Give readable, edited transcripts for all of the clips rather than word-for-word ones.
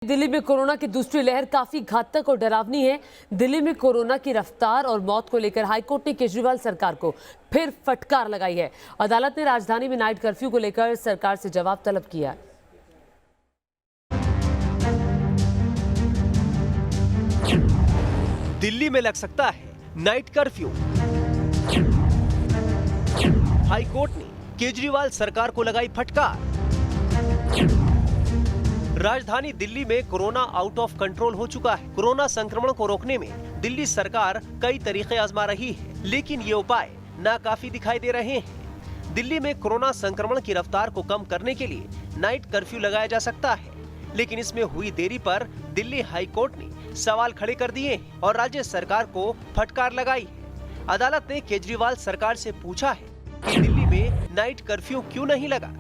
दिल्ली में कोरोना की दूसरी लहर काफी घातक और डरावनी है। दिल्ली में कोरोना की रफ्तार और मौत को लेकर हाईकोर्ट ने केजरीवाल सरकार को फिर फटकार लगाई है। अदालत ने राजधानी में नाइट कर्फ्यू को लेकर सरकार से जवाब तलब किया। दिल्ली में लग सकता है नाइट कर्फ्यू। हाईकोर्ट ने केजरीवाल सरकार को लगाई फटकार। राजधानी दिल्ली में कोरोना आउट ऑफ कंट्रोल हो चुका है। कोरोना संक्रमण को रोकने में दिल्ली सरकार कई तरीके आजमा रही है, लेकिन ये उपाय नाकाफी दिखाई दे रहे हैं। दिल्ली में कोरोना संक्रमण की रफ्तार को कम करने के लिए नाइट कर्फ्यू लगाया जा सकता है, लेकिन इसमें हुई देरी पर दिल्ली हाईकोर्ट ने सवाल खड़े कर दिए और राज्य सरकार को फटकार लगाई है। अदालत ने केजरीवाल सरकार से पूछा है कि दिल्ली में नाइट कर्फ्यू क्यों नहीं लगा,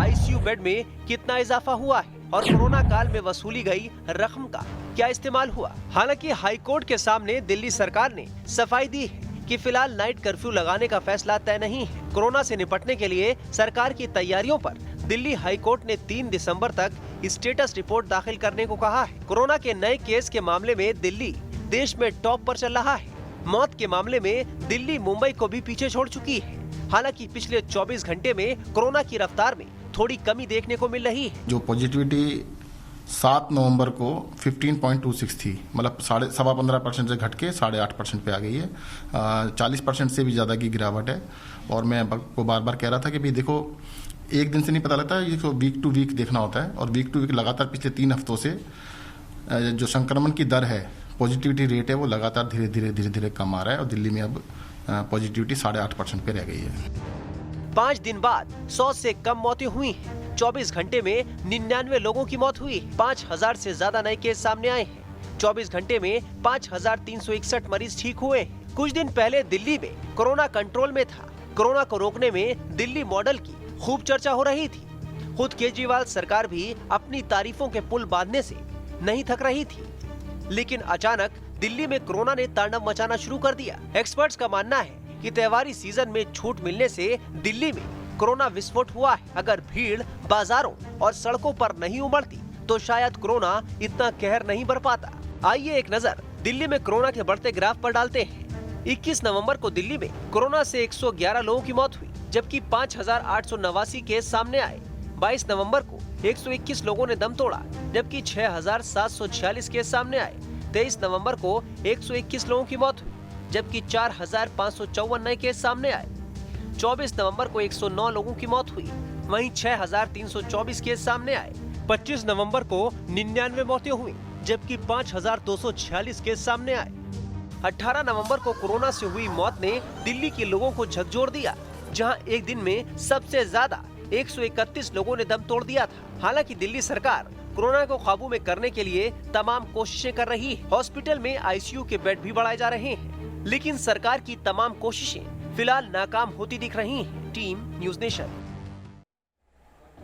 आईसीयू बेड में कितना इजाफा हुआ है और कोरोना काल में वसूली गई रकम का क्या इस्तेमाल हुआ। हालांकि हाईकोर्ट के सामने दिल्ली सरकार ने सफाई दी है कि फिलहाल नाइट कर्फ्यू लगाने का फैसला तय नहीं है। कोरोना से निपटने के लिए सरकार की तैयारियों पर दिल्ली हाईकोर्ट ने 3 दिसंबर तक स्टेटस रिपोर्ट दाखिल करने को कहा है। कोरोना के नए केस के मामले में दिल्ली देश में टॉप पर चल रहा है। मौत के मामले में दिल्ली मुंबई को भी पीछे छोड़ चुकी है। हालांकि पिछले 24 घंटे में कोरोना की रफ्तार में थोड़ी कमी देखने को मिल रही है। जो पॉजिटिविटी 7 नवंबर को 15.26 थी, मतलब 15.5% से घट के 8.5% पे आ गई है। 40% से भी ज़्यादा की गिरावट है। और मैं आपको बार बार कह रहा था कि भाई देखो, एक दिन से नहीं पता लगता है, ये वीक टू वीक देखना होता है। और वीक टू वीक लगातार पिछले 3 हफ्तों से जो संक्रमण की दर है, पॉजिटिविटी रेट है, वो लगातार धीरे धीरे कम आ रहा है। और दिल्ली में अब पॉजिटिविटी 8.5% पे रह गई है। 5 दिन बाद 100 से कम मौतें हुई हैं। 24 घंटे में 99 लोगों की मौत हुई। 5000 से ज्यादा नए केस सामने आए हैं। 24 घंटे में 5361 मरीज ठीक हुए। कुछ दिन पहले दिल्ली में कोरोना कंट्रोल में था। कोरोना को रोकने में दिल्ली मॉडल की खूब चर्चा हो रही थी। खुद केजरीवाल सरकार भी अपनी तारीफों के पुल बांधने से नहीं थक रही थी, लेकिन अचानक दिल्ली में कोरोना ने तांडव मचाना शुरू कर दिया। एक्सपर्ट्स का मानना है कि त्योहारी सीजन में छूट मिलने से दिल्ली में कोरोना विस्फोट हुआ है। अगर भीड़ बाजारों और सड़कों पर नहीं उमड़ती तो शायद कोरोना इतना कहर नहीं बढ़ पाता। आइए एक नजर दिल्ली में कोरोना के बढ़ते ग्राफ पर डालते हैं। 21 नवंबर को दिल्ली में कोरोना से 111 लोगों की मौत हुई, जबकि 5889 केस सामने आए। 22 नवंबर को 121 लोगों ने दम तोड़ा, जबकि 6746 केस सामने आए। 23 नवंबर को 121 लोगों की मौत हुई, जबकि 4554 नए केस सामने आए। 24 नवंबर को 109 लोगों की मौत हुई, वहीं 6324 केस सामने आए। 25 नवंबर को 99 मौतें हुई, जबकि 5246 केस सामने आए। 18 नवंबर को कोरोना से हुई मौत ने दिल्ली के लोगों को झकझोर दिया, जहां एक दिन में सबसे ज्यादा 131 लोगों ने दम तोड़ दिया था। हालांकि दिल्ली सरकार कोरोना को काबू में करने के लिए तमाम कोशिशें कर रही है। हॉस्पिटल में आईसीयू के बेड भी बढ़ाए जा रहे हैं, लेकिन सरकार की तमाम कोशिशें फिलहाल नाकाम होती दिख रही हैं। Team news nation.